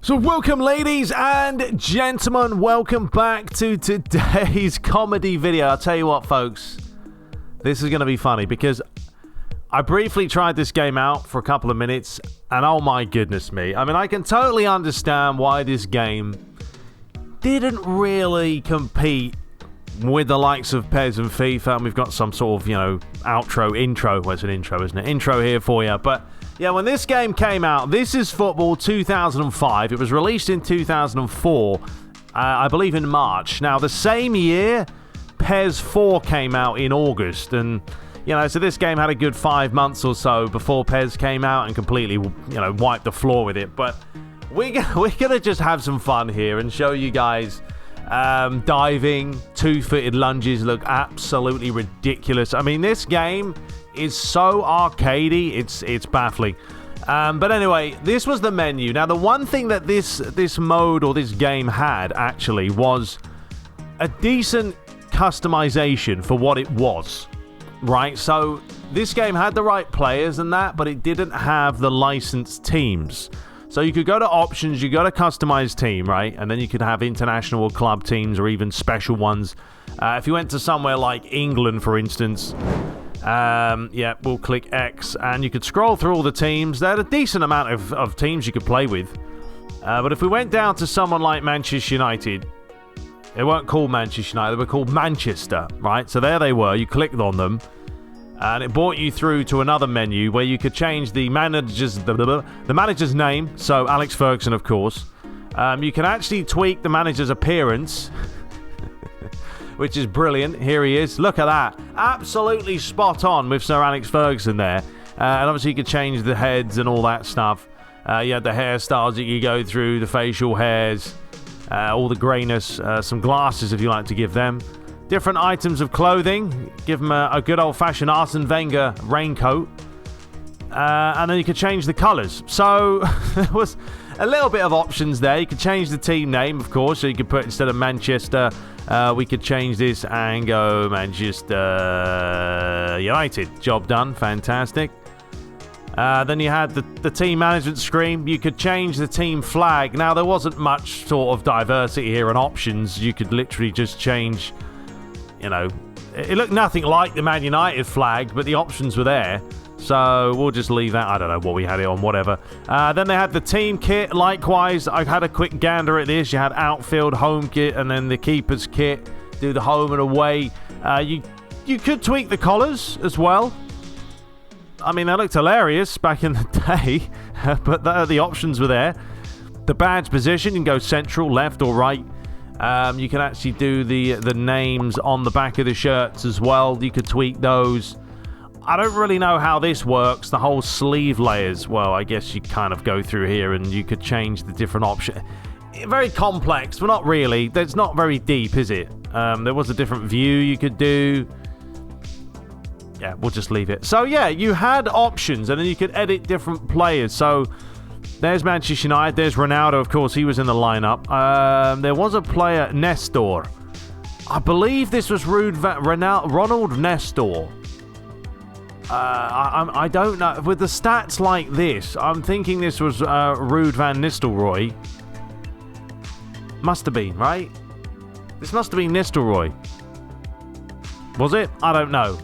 So welcome, ladies and gentlemen, welcome back to today's comedy video. I'll tell you what, folks, this is going to be funny because I briefly tried this game out for a couple of minutes, and oh my goodness me. I mean, I can totally understand why this game didn't really compete with the likes of PES and FIFA, and we've got some sort of, intro. Well, it's an intro, isn't it? Intro here for you, but yeah, when this game came out, this is Football 2005. It was released in 2004, I believe in March. Now, the same year, PES 4 came out in August, and, so this game had a good 5 months or so before PES came out and completely, wiped the floor with it. But we're gonna just have some fun here and show you guys diving, two-footed lunges look absolutely ridiculous. I mean, this game is so arcadey, it's baffling. But anyway, this was the menu. Now, the one thing that this mode or this game had actually was a decent customization for what it was, right? So this game had the right players and that, but it didn't have the licensed teams. So you could go to options, you go to customize team, right? And then you could have international or club teams or even special ones. If you went to somewhere like England, for instance, we'll click X, and you could scroll through all the teams. They had a decent amount of teams you could play with. But if we went down to someone like Manchester United, they weren't called Manchester United, they were called Manchester, right? So there they were, you clicked on them, and it brought you through to another menu where you could change the manager's name, so Alex Ferguson, of course. You can actually tweak the manager's appearance, which is brilliant. Here he is. Look at that. Absolutely spot on with Sir Alex Ferguson there. And obviously you could change the heads and all that stuff. You had the hairstyles that you go through, the facial hairs, all the greyness, some glasses if you like to give them. Different items of clothing. Give them a good old-fashioned Arsene Wenger raincoat. And then you could change the colours. So there was a little bit of options there. You could change the team name, of course. So you could put, instead of Manchester, we could change this and go Manchester United. Job done. Fantastic. Then you had the team management screen. You could change the team flag. Now, there wasn't much sort of diversity here and options. You could literally just change, it looked nothing like the Man United flag, but the options were there. So we'll just leave that. I don't know what we had it on, whatever. Then they had the team kit. Likewise, I had a quick gander at this. You had outfield, home kit, and then the keeper's kit. Do the home and away. You could tweak the collars as well. I mean, they looked hilarious back in the day, but the options were there. The badge position, you can go central, left, or right. You can actually do the names on the back of the shirts as well. You could tweak those. I don't really know how this works. The whole sleeve layers. Well, I guess you kind of go through here and you could change the different options. Very complex, but not really. It's not very deep, is it? There was a different view you could do. Yeah, we'll just leave it. So, yeah, you had options, and then you could edit different players. So, there's Manchester United. There's Ronaldo, of course. He was in the lineup. There was a player, Nestor. I believe this was Ronald Nestor. I don't know. With the stats like this, I'm thinking this was Ruud van Nistelrooy. Must have been, right? This must have been Nistelrooy. Was it? I don't know.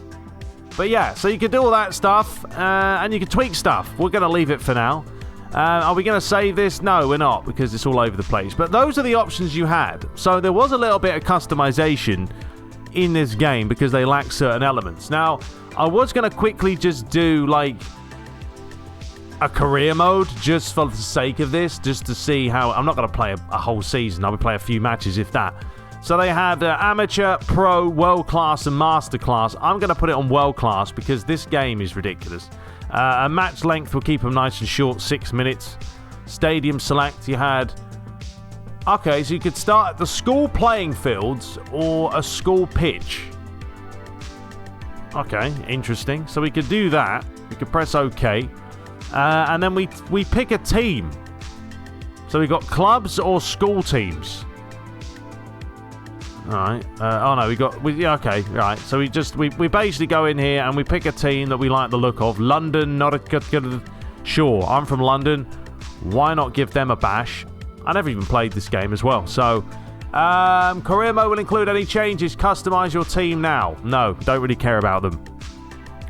But yeah, so you could do all that stuff, and you could tweak stuff. We're going to leave it for now. Are we going to save this? No, we're not, because it's all over the place. But those are the options you had. So there was a little bit of customization in this game because they lack certain elements. Now, I was going to quickly just do like a career mode just for the sake of this, just to see how. I'm not going to play a whole season. I would play a few matches if that. So they had amateur, pro, world class, and master class. I'm going to put it on world class because this game is ridiculous. A match length will keep them nice and short, 6 minutes. Stadium select, you had. Okay, so you could start at the school playing fields or a school pitch. Okay, interesting. So we could do that. We could press OK. And then we pick a team. So we got clubs or school teams. Alright. Oh no, okay, right. So we basically go in here and we pick a team that we like the look of. London, not a good. Sure, I'm from London. Why not give them a bash? I never even played this game as well. So, career mode will include any changes. Customize your team now. No, don't really care about them.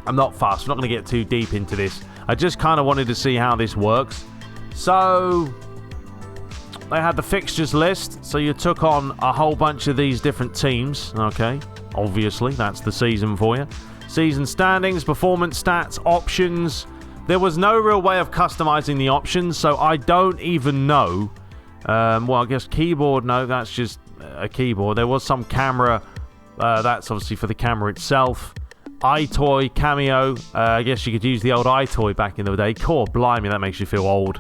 I'm not fast. I'm not going to get too deep into this. I just kind of wanted to see how this works. So, they had the fixtures list. So, you took on a whole bunch of these different teams. Okay, obviously, that's the season for you. Season standings, performance stats, options. There was no real way of customizing the options, so I don't even know. Well, I guess keyboard, no, that's just a keyboard. There was some camera. That's obviously for the camera itself. iToy, cameo. I guess you could use the old iToy back in the day. Core, blimey, that makes you feel old.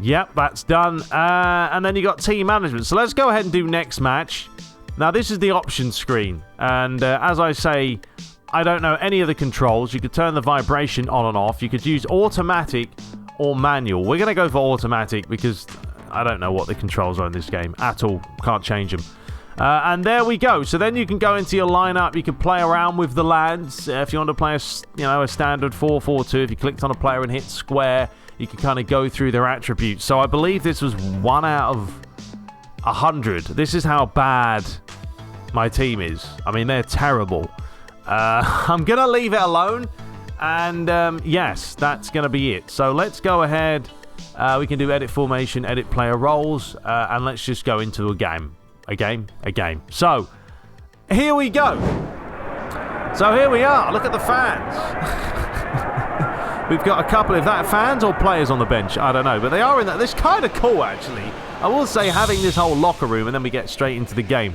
Yep, that's done. And then you got team management. So let's go ahead and do next match. Now, this is the options screen. And as I say, I don't know any of the controls. You could turn the vibration on and off. You could use automatic or manual. We're going to go for automatic because I don't know what the controls are in this game at all. Can't change them. And there we go. So then you can go into your lineup. You can play around with the lads. If you want to play a standard 4-4-2, if you clicked on a player and hit square, you can kind of go through their attributes. So I believe this was 1 out of 100. This is how bad my team is. I mean, they're terrible. I'm going to leave it alone. And yes, that's going to be it. So let's go ahead. We can do edit formation, edit player roles. And let's just go into a game. A game. So, here we go. So here we are. Look at the fans. We've got a couple of fans or players on the bench. I don't know. But they are in that. This kind of cool, actually. I will say having this whole locker room and then we get straight into the game.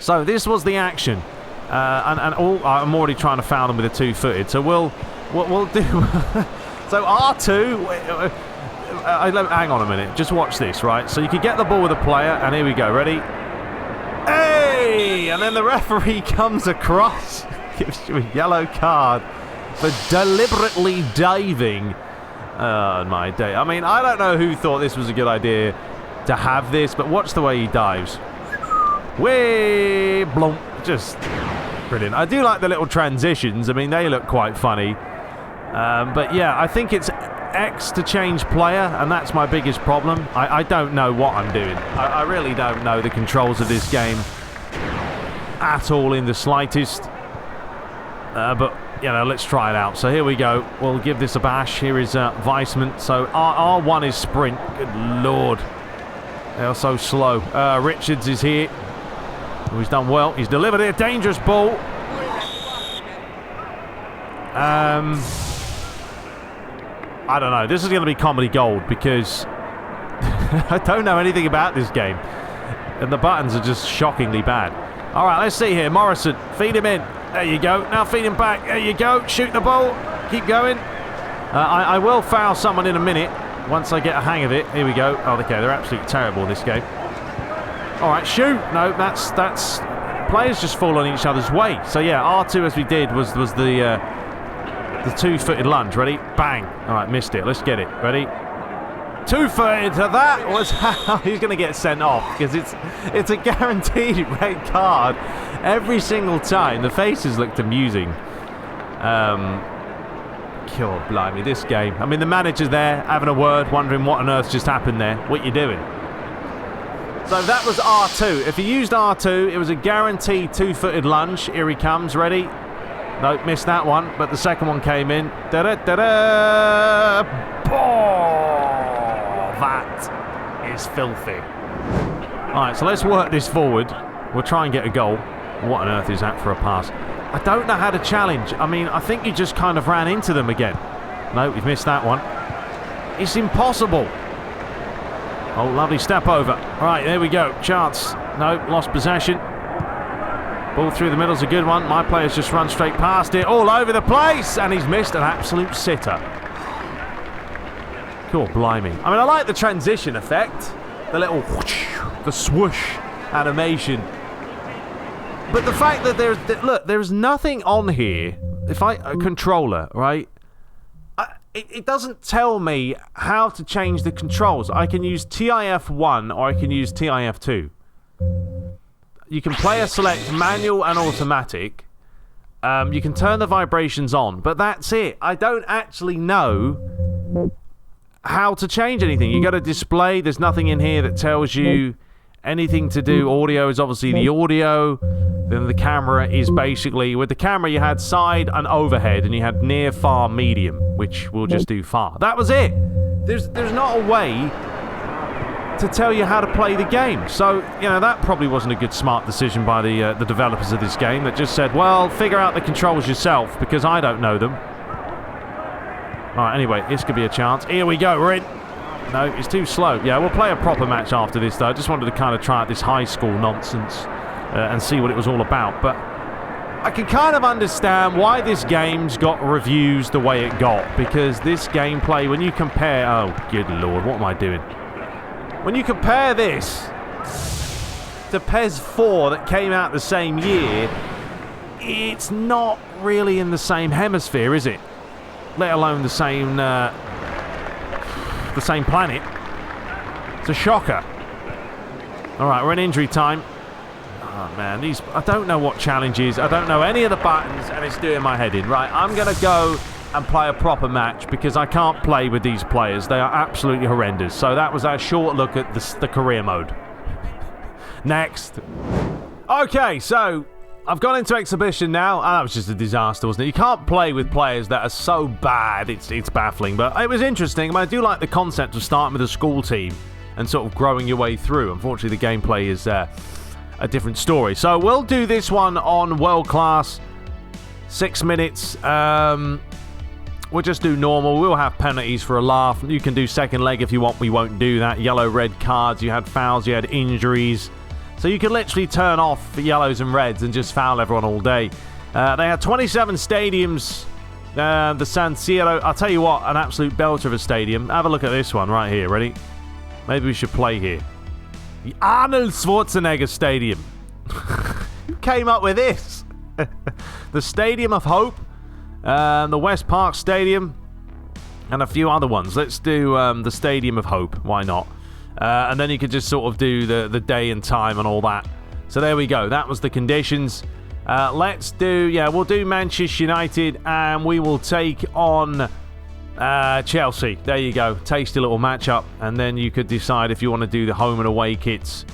So this was the action. I'm already trying to foul them with a two-footed. So we'll do... So R2... hang on a minute. Just watch this, right? So you can get the ball with a player. And here we go. Ready? Hey! And then the referee comes across. Gives you a yellow card for deliberately diving. Oh, my day. I mean, I don't know who thought this was a good idea to have this. But watch the way he dives. Way blump. Just brilliant. I do like the little transitions. I mean, they look quite funny. But yeah, I think it's X to change player, and that's my biggest problem. I don't know what I'm doing. I really don't know the controls of this game at all in the slightest. But, you know, let's try it out. So here we go. We'll give this a bash. Here is Weissman. So R1 is sprint. Good Lord. They are so slow. Richards is here. Oh, he's done well. He's delivered a dangerous ball. I don't know. This is going to be comedy gold because I don't know anything about this game. And the buttons are just shockingly bad. All right, let's see here. Morrison, feed him in. There you go. Now feed him back. There you go. Shoot the ball. Keep going. I will foul someone in a minute once I get a hang of it. Here we go. Oh, okay. They're absolutely terrible in this game. All right, shoot. No, that's players just fall on each other's way. So yeah, R2 as we did was the two-footed lunge. Ready? Bang. All right, missed it. Let's get it. Ready? Two-footed. That was how he's going to get sent off because it's a guaranteed red card every single time. The faces looked amusing. God, blimey, this game. I mean, the manager's there having a word, wondering what on earth just happened there. What you doing? So that was R2. If you used R2, it was a guaranteed two-footed lunge. Here he comes. Ready? Nope, missed that one. But the second one came in. Da-da-da-da! Oh, that is filthy. All right, so let's work this forward. We'll try and get a goal. What on earth is that for a pass? I don't know how to challenge. I mean, I think he just kind of ran into them again. No, we've missed that one. It's impossible. Oh, lovely step over. All right, there we go. Chance. No, lost possession. Ball through the middle's a good one. My player's just run straight past it. All over the place. And he's missed an absolute sitter. Cool, blimey. I mean, I like the transition effect. The little whoosh, the swoosh animation. But the fact that there's nothing on here. If a controller, right? It doesn't tell me how to change the controls. I can use TIF1 or I can use TIF2. You can player select manual and automatic. You can turn the vibrations on, but that's it. I don't actually know how to change anything. You go to display. There's nothing in here that tells you anything to do. Audio is obviously the audio. Then the camera is basically, with the camera you had side and overhead, and you had near, far, medium, which we'll just do far. That was it. There's not a way to tell you how to play the game. So, you know, that probably wasn't a good smart decision by the developers of this game that just said, well, figure out the controls yourself because I don't know them. Alright, anyway, this could be a chance. Here we go, we're in. No, it's too slow. Yeah, we'll play a proper match after this, though. I just wanted to kind of try out this high school nonsense and see what it was all about. But I can kind of understand why this game's got reviews the way it got, because this gameplay, when you compare... Oh, good lord, what am I doing? When you compare this to PES 4 that came out the same year, it's not really in the same hemisphere, is it? Let alone the same planet. It's a shocker. Alright, we're in injury time. Oh man, I don't know what challenge is. I don't know any of the buttons, and it's doing my head in. Right, I'm going to go and play a proper match because I can't play with these players. They are absolutely horrendous. So that was our short look at the career mode. Next. Okay, so I've gone into exhibition now. That was just a disaster, wasn't it? You can't play with players that are so bad. It's baffling, but it was interesting. I do like the concept of starting with a school team and sort of growing your way through. Unfortunately, the gameplay is a different story. So we'll do this one on world class. 6 minutes. We'll just do normal. We'll have penalties for a laugh. You can do second leg if you want. We won't do that. Yellow, red cards. You had fouls. You had injuries. So you can literally turn off the yellows and reds and just foul everyone all day. They had 27 stadiums. The San Siro. I'll tell you what, an absolute belter of a stadium. Have a look at this one right here. Ready? Maybe we should play here. The Arnold Schwarzenegger Stadium. Who came up with this? The Stadium of Hope. The West Park Stadium. And a few other ones. Let's do the Stadium of Hope. Why not? And then you could just sort of do the day and time and all that. So there we go. That was the conditions. Let's do... Yeah, we'll do Manchester United. And we will take on Chelsea. There you go. Tasty little matchup. And then you could decide if you want to do the home and away kits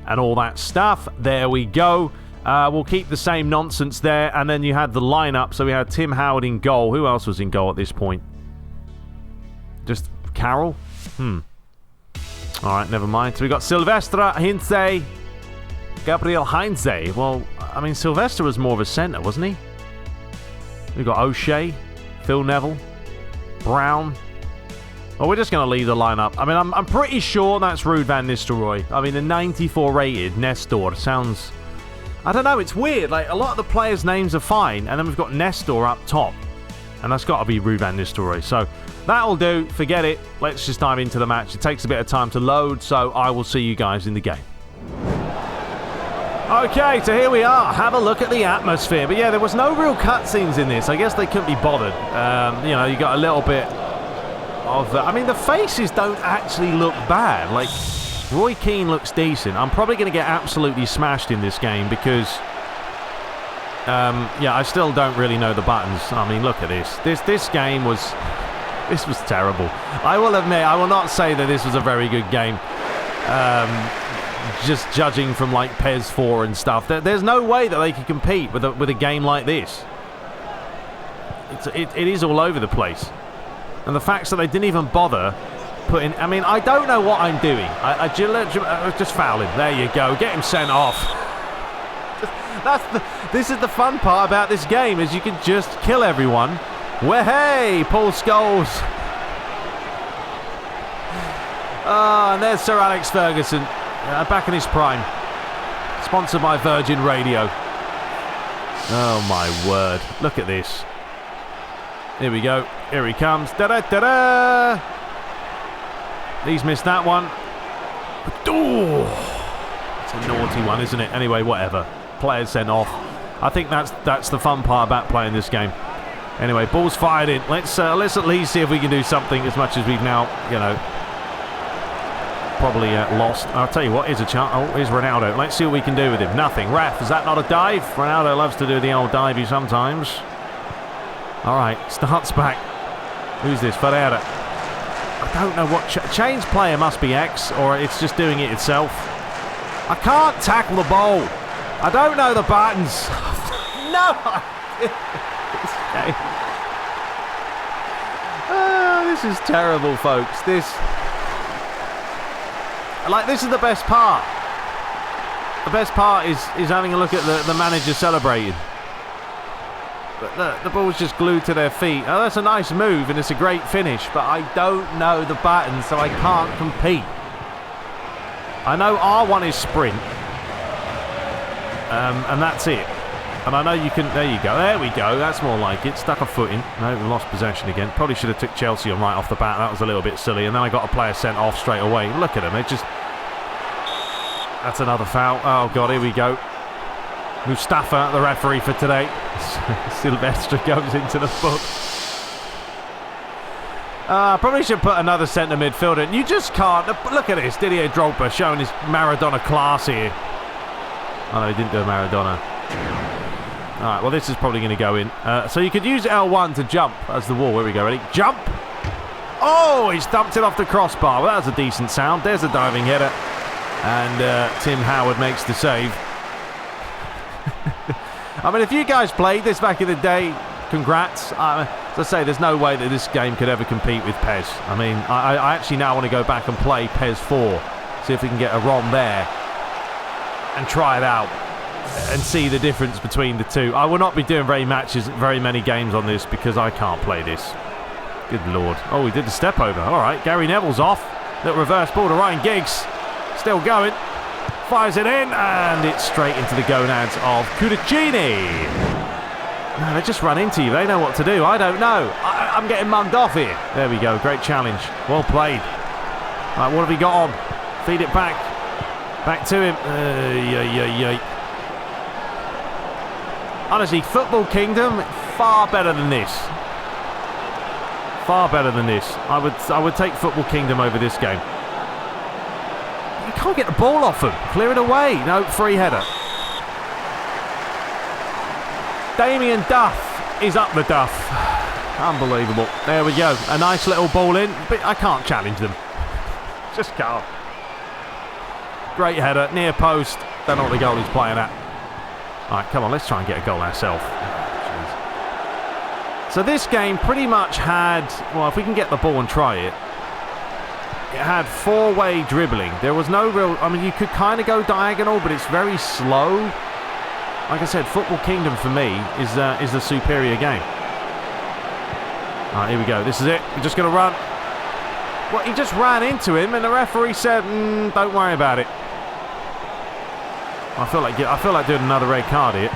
and all that stuff. There we go. We'll keep the same nonsense there. And then you had the lineup. So we had Tim Howard in goal. Who else was in goal at this point? Just Carroll? Alright, never mind. So we got Silvestre, Heinze, Gabriel Heinze. Well, I mean, Silvestre was more of a centre, wasn't he? We've got O'Shea, Phil Neville, Brown. Well, we're just going to leave the lineup. I mean, I'm pretty sure that's Ruud van Nistelrooy. I mean, the 94 rated Nestor sounds... I don't know, it's weird. Like, a lot of the players' names are fine, and then we've got Nestor up top. And that's got to be Ruud van Nistelrooy. So, that'll do. Forget it. Let's just dive into the match. It takes a bit of time to load, so I will see you guys in the game. Okay, so here we are. Have a look at the atmosphere. But yeah, there was no real cutscenes in this. I guess they couldn't be bothered. You know, you got a little bit of... I mean, the faces don't actually look bad. Like, Roy Keane looks decent. I'm probably going to get absolutely smashed in this game because... yeah, I still don't really know the buttons. I mean, look at this. This game was... This was terrible. I will admit, I will not say that this was a very good game. Just judging from like PES 4 and stuff. There's no way that they could compete with a game like this. It is all over the place. And the fact that they didn't even bother putting... I mean, I don't know what I'm doing. I just foul him. There you go. Get him sent off. This is the fun part about this game, is you can just kill everyone. Well, hey, Paul Scholes. And there's Sir Alex Ferguson, back in his prime. Sponsored by Virgin Radio. Oh, my word. Look at this. Here we go. Here he comes. Da-da-da-da! He's missed that one. Oh, it's a naughty one, isn't it? Anyway, whatever. Players sent off. I think that's the fun part about playing this game. Anyway, ball's fired in. Let's at least see if we can do something, as much as we've now, you know, probably lost. I'll tell you what, here's a chance. Oh, here's Ronaldo. Let's see what we can do with him. Nothing. Ref, is that not a dive? Ronaldo loves to do the old divey sometimes. All right, starts back. Who's this? Ferreira. I don't know what... Change player must be X, or it's just doing it itself. I can't tackle the ball. I don't know the buttons. No! This is terrible, folks. This is the best part. The best part is having a look at the manager celebrating. But the ball's just glued to their feet. Oh, that's a nice move and it's a great finish, but I don't know the buttons, so I can't compete. I know R1 is sprint, and that's it. And I know you can... There you go. There we go. That's more like it. Stuck a foot in. No, we lost possession again. Probably should have took Chelsea on right off the bat. That was a little bit silly. And then I got a player sent off straight away. Look at him. It just... That's another foul. Oh, God. Here we go. Mustafa, the referee for today. Silvestre goes into the book. Probably should put another centre midfielder. And you just can't... Look at this. Didier Drogba showing his Maradona class here. Oh, no, he didn't do a Maradona. Alright, well this is probably going to go in. So you could use L1 to jump as the wall. Here we go, ready? Jump! Oh, he's dumped it off the crossbar. Well, that was a decent sound. There's a diving header. And Tim Howard makes the save. I mean, if you guys played this back in the day, congrats. As I say, there's no way that this game could ever compete with PES. I mean, I actually now want to go back and play PES 4. See if we can get a ROM there. And try it out. And see the difference between the two. I will not be doing very many games on this because I can't play this. Good lord. Oh, he did the step over. Alright, Gary Neville's off. Little reverse ball to Ryan Giggs. Still going. Fires it in and it's straight into the gonads of Cudicini. No, they just run into you. They know what to do. I don't know. I'm getting mugged off here. There we go. Great challenge. Well played. Right, what have we got on? Feed it back. Back to him. Honestly, Football Kingdom, far better than this. Far better than this. I would take Football Kingdom over this game. You can't get the ball off him. Clear it away. No, free header. Damien Duff is up the duff. Unbelievable. There we go. A nice little ball in, but I can't challenge them. Just can't. Great header, near post. Don't know what the goalie's playing at. Alright, come on, let's try and get a goal ourselves. So this game pretty much had, well, if we can get the ball and try it, it had four-way dribbling. There was no real, I mean, you could kind of go diagonal, but it's very slow. Like I said, Football Kingdom for me is the superior game. Alright, here we go. This is it. We're just going to run. Well, he just ran into him, and the referee said, don't worry about it. I feel like doing another red card here.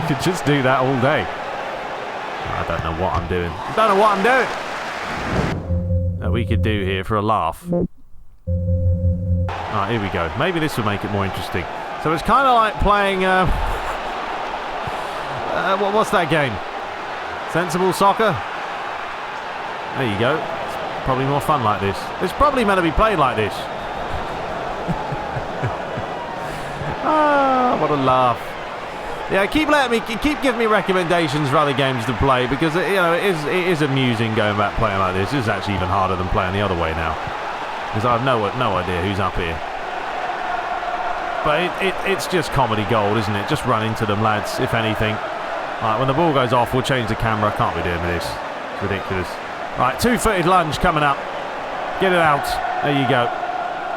You could just do that all day. I don't know what I'm doing. I don't know what I'm doing. That we could do here for a laugh. Alright, here we go. Maybe this will make it more interesting. So it's kind of like playing... what's that game? Sensible Soccer? There you go. It's probably more fun like this. It's probably meant to be played like this. Ah, what a laugh. Yeah, keep giving me recommendations for other games to play because it is amusing going back playing like this. This is actually even harder than playing the other way now because I have no idea who's up here. But it's just comedy gold, isn't it? Just run into them, lads, if anything. Right, when the ball goes off, we'll change the camera. I can't be doing this. It's ridiculous. Right, two-footed lunge coming up. Get it out. There you go.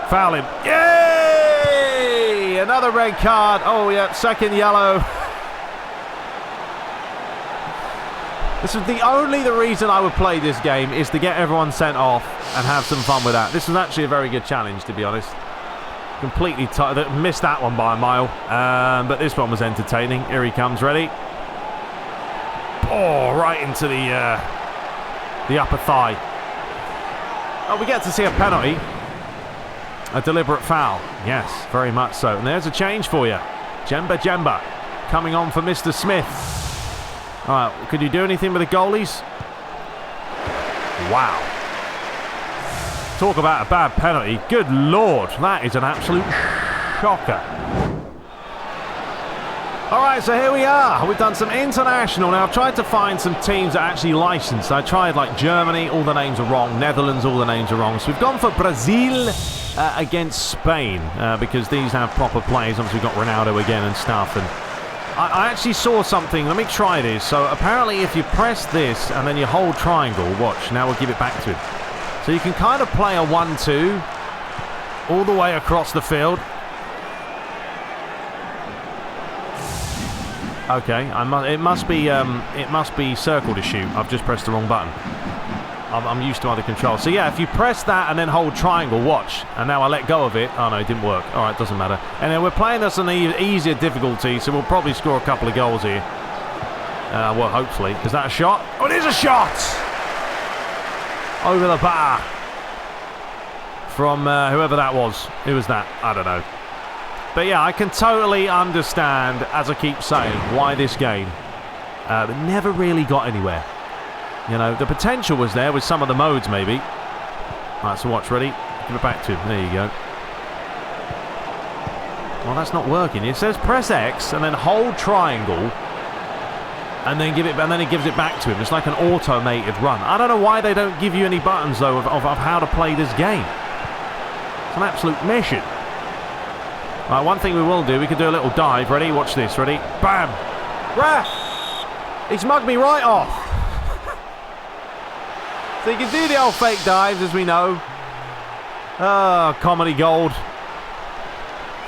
Foul him. Yay! Another red card. Oh, yeah, second yellow. This is the reason I would play this game is to get everyone sent off and have some fun with that. This was actually a very good challenge, to be honest. Completely missed that one by a mile. But this one was entertaining. Here he comes, ready. Oh, right into the upper thigh. Oh, we get to see a penalty. A deliberate foul. Yes, very much so. And there's a change for you. Jemba coming on for Mr. Smith. All right, could you do anything with the goalies? Wow. Talk about a bad penalty. Good Lord, that is an absolute shocker. Alright, so here we are. We've done some international. Now, I've tried to find some teams that are actually licensed. I tried like Germany, all the names are wrong. Netherlands, all the names are wrong. So we've gone for Brazil against Spain because these have proper players. Obviously, we've got Ronaldo again and stuff. And I actually saw something. Let me try this. So apparently, if you press this and then you hold triangle, watch. Now we'll give it back to him. So you can kind of play a 1-2 all the way across the field. Okay, it must be circle to shoot. I've just pressed the wrong button. I'm used to other controls. So yeah, if you press that and then hold triangle, watch. And now I let go of it. Oh no, it didn't work. All right, doesn't matter. And then we're playing this on the easier difficulty, so we'll probably score a couple of goals here. Well, hopefully. Is that a shot? Oh, it is a shot! Over the bar. From whoever that was. Who was that? I don't know. But yeah, I can totally understand, as I keep saying, why this game never really got anywhere. You know, the potential was there with some of the modes, maybe. Right, so watch, ready? Give it back to him. There you go. Well, that's not working. It says press X and then hold triangle, and then it gives it back to him. It's like an automated run. I don't know why they don't give you any buttons though of how to play this game. It's an absolute mission. Right, one thing we will do, we can do a little dive. Ready? Watch this. Ready? Bam! Ref! He's mugged me right off. So you can do the old fake dives, as we know. Oh, comedy gold.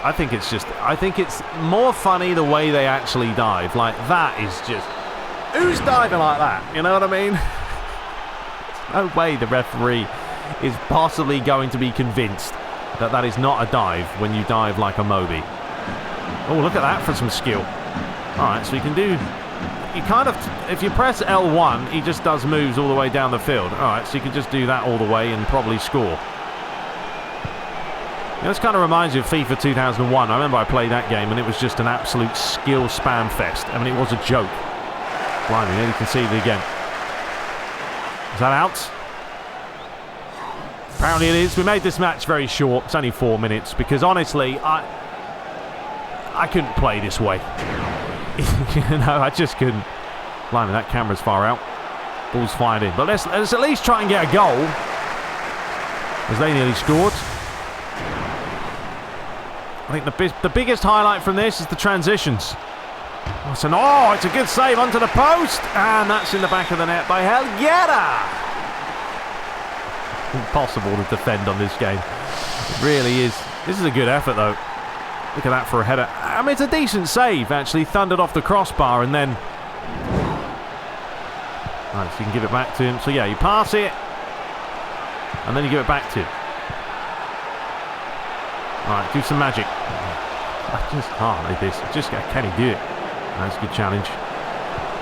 I think it's more funny the way they actually dive. Like, that is just... Who's diving like that? You know what I mean? No way the referee is possibly going to be convinced that is not a dive when you dive like a Moby. Oh, look at that for some skill. Alright, so you can do... You kind of... If you press L1, he just does moves all the way down the field. Alright, so you can just do that all the way and probably score. You know, this kind of reminds you of FIFA 2001. I remember I played that game and it was just an absolute skill spam fest. I mean, it was a joke. Blimey, nearly conceded again. Is that out? Apparently it is. We made this match very short. It's only 4 minutes because honestly, I couldn't play this way. You know, I just couldn't. Blimey, that camera's far out. Ball's fired in. But let's at least try and get a goal. As they nearly scored. I think the biggest highlight from this is the transitions. Oh, it's a good save onto the post. And that's in the back of the net by Helguera. Impossible to defend on this game. It really is. This is a good effort though. Look at that for a header. I mean, it's a decent save actually. Thundered off the crossbar and then... Right, so you can give it back to him. So yeah, you pass it and then you give it back to him. Alright, do some magic. I just can't like this. Can he do it? That's a good challenge.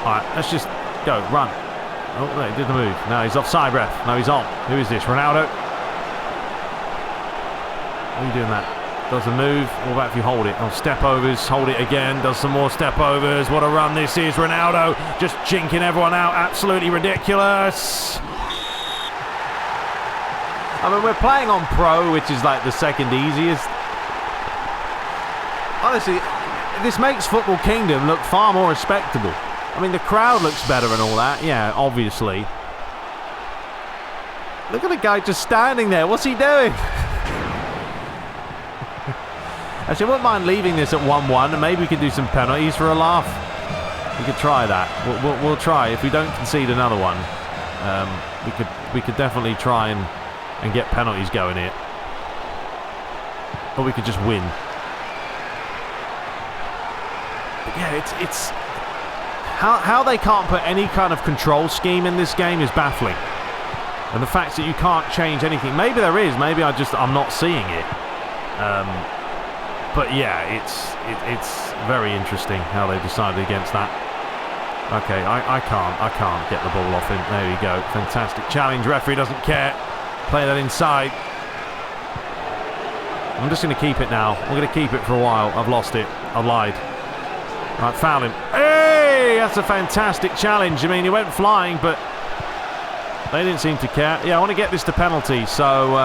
Alright, let's just go. Run. Oh, no, he did the move. No, he's offside, ref. No, he's on. Who is this? Ronaldo? Why are you doing that? Does the move. What about if you hold it? Oh, step overs. Hold it again. Does some more step overs. What a run this is. Ronaldo just jinking everyone out. Absolutely ridiculous. I mean, we're playing on Pro, which is like the second easiest. Honestly, this makes Football Kingdom look far more respectable. I mean, the crowd looks better and all that. Yeah, obviously. Look at the guy just standing there. What's he doing? Actually, I wouldn't mind leaving this at 1-1, and maybe we could do some penalties for a laugh. We could try that. We'll try. If we don't concede another one, we could definitely try and get penalties going here. Or we could just win. But yeah, it's how they can't put any kind of control scheme in this game is baffling. And the fact that you can't change anything. Maybe there is. Maybe I'm not seeing it. But yeah, it's very interesting how they decided against that. Okay, I can't get the ball off him. There you go. Fantastic challenge. Referee doesn't care. Play that inside. I'm just going to keep it now. I'm going to keep it for a while. I've lost it. I've lied. Right, foul him. Hey, that's a fantastic challenge. I mean, he went flying, but they didn't seem to care. Yeah, I want to get this to penalty, so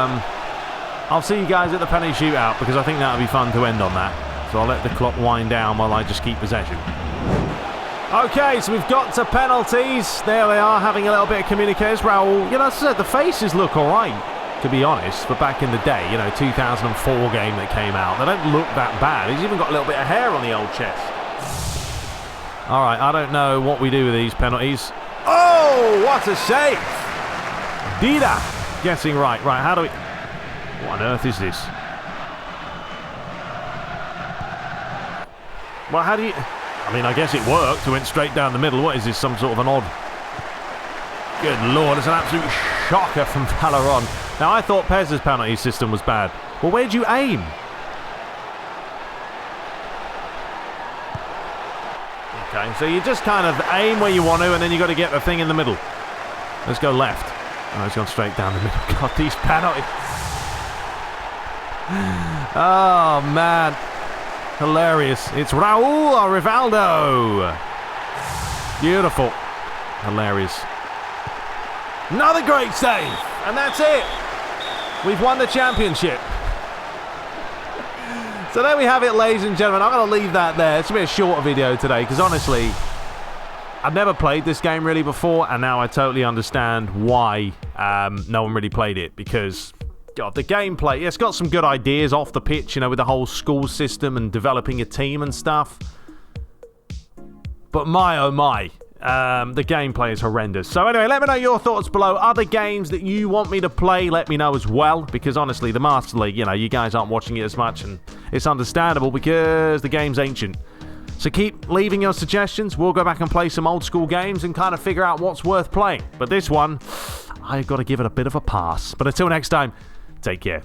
I'll see you guys at the penalty shootout because I think that would be fun to end on that. So I'll let the clock wind down while I just keep possession. Okay, so we've got to penalties. There they are, having a little bit of communication. Raul, you know, as I said, the faces look all right, to be honest, for back in the day, you know, 2004 game that came out. They don't look that bad. He's even got a little bit of hair on the old chest. All right, I don't know what we do with these penalties. Oh, what a save! Dida guessing right. Right, how do we... What on earth is this? Well, how do you... I mean, I guess it worked. It went straight down the middle. What is this? Some sort of an odd... Good lord, it's an absolute shocker from Valeron. Now, I thought PES's penalty system was bad. Well, where'd you aim? Okay, so you just kind of aim where you want to, and then you got to get the thing in the middle. Let's go left. Oh, it's gone straight down the middle. God, these penalties. Oh, man. Hilarious. It's Raul or Rivaldo. Beautiful. Hilarious. Another great save. And that's it. We've won the championship. So there we have it, ladies and gentlemen. I'm going to leave that there. It's going to be a shorter video today because honestly, I've never played this game really before, and now I totally understand why no one really played it, because God, the gameplay, it's got some good ideas off the pitch, you know, with the whole school system and developing a team and stuff. But my, oh my, the gameplay is horrendous. So anyway, let me know your thoughts below. Other games that you want me to play, let me know as well, because honestly, the Master League, you know, you guys aren't watching it as much, and it's understandable because the game's ancient. So keep leaving your suggestions. We'll go back and play some old school games and kind of figure out what's worth playing. But this one, I've got to give it a bit of a pass. But until next time, take care.